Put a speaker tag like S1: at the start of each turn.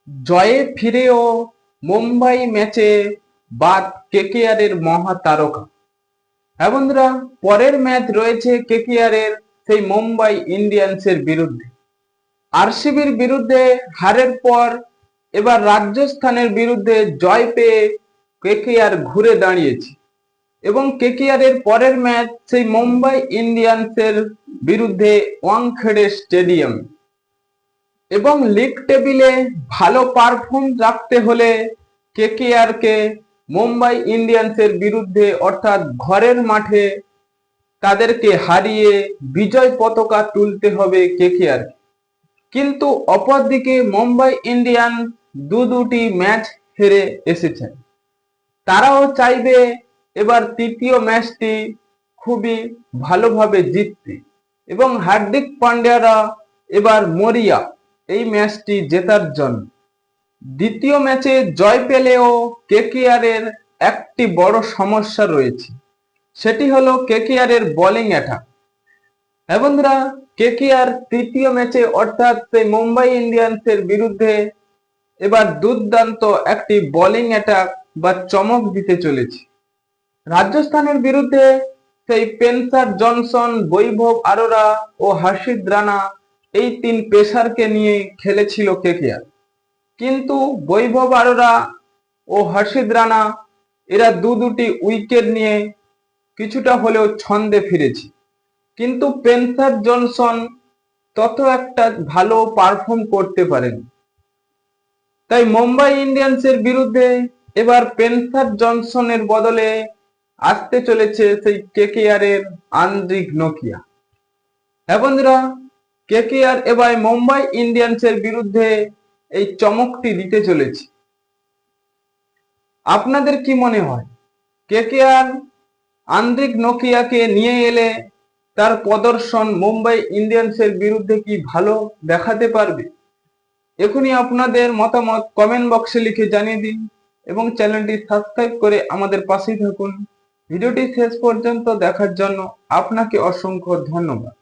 S1: জয়ে ফিরেও মুম্বাই ম্যাচে বাদ কেকেআরের মহাতারকা। হ্যাঁ বন্ধুরা, পরের ম্যাচ রয়েছে কেকেআরের সেই মুম্বাই ইন্ডিয়ান্সের বিরুদ্ধে। আরসিবির বিরুদ্ধে হারের পর এবার রাজস্থানের বিরুদ্ধে জয় পেয়ে কেকেআর ঘুরে দাঁড়িয়েছে এবং কেকেআরের পরের ম্যাচ সেই মুম্বাই ইন্ডিয়ান্সের বিরুদ্ধে ওয়াংখেড়ে স্টেডিয়াম। এবং লিগ টেবিলে ভালো পারফর্ম রাখতে হলে কেকেআরকে মুম্বাই ইন্ডিয়ান্সের বিরুদ্ধে অর্থাৎ ঘরের মাঠে তাদেরকে হারিয়ে বিজয় পতাকা তুলতে হবে কেকেআর। কিন্তু অপরদিকে মুম্বাই ইন্ডিয়ান্স দুটি ম্যাচ হেরে এসেছেন। তারাও চাইবে এবার তৃতীয় ম্যাচটি খুবই ভালোভাবে জিততে এবং হার্দিক পান্ডিয়ারা এবার মরিয়া এই ম্যাচটি জেতার জন্য। দ্বিতীয় ম্যাচে জয় পেলেও কেকেআর এর একটি বড় সমস্যা রয়েছে, সেটি হলো কেকেআর এর বোলিং অ্যাটাক। হ্যাঁ বন্ধুরা, কেকেআর তৃতীয় ম্যাচে অর্থাৎ সেই মুম্বাই ইন্ডিয়ান্সের বিরুদ্ধে এবার দুর্দান্ত একটি বোলিং অ্যাটাক বা চমক দিতে চলেছে। রাজস্থানের বিরুদ্ধে সেই স্পেন্সার জনসন, বৈভব আরোরা ও হর্ষিত রানা এই তিন পেসারকে নিয়ে খেলেছিল কেকেআর। কিন্তু বৈভব আরোরা ও হর্ষিত রানা এরা দুটি উইকেট নিয়ে কিছুটা হলেও ছন্দে ফিরেছে, কিন্তু স্পেন্সার জনসন তত একটা ভালো পারফর্ম করতে পারেন। তাই মুম্বাই ইন্ডিয়ান্সের বিরুদ্ধে এবার স্পেন্সার জনসনের বদলে আসতে চলেছে সেই কেকেআর এর আন্দ্রিক নোকিয়া। হ্যাঁ বন্ধুরা, কেকেআর এবার মুম্বাই ইন্ডিয়ান্সের বিরুদ্ধে এই চমকটি দিতে চলেছে। আপনাদের কি মনে হয়, কেকেআর আন্দ্রিক নোকিয়াকে নিয়ে এলে তার প্রদর্শন মুম্বাই ইন্ডিয়ান্সের বিরুদ্ধে কি ভালো দেখাতে পারবে? এখনই আপনাদের মতামত কমেন্ট বক্সে লিখে জানিয়ে দিন এবং চ্যানেলটি সাবস্ক্রাইব করে আমাদের পাশেই থাকুন। ভিডিওটি শেষ পর্যন্ত দেখার জন্য আপনাকে অসংখ্য ধন্যবাদ।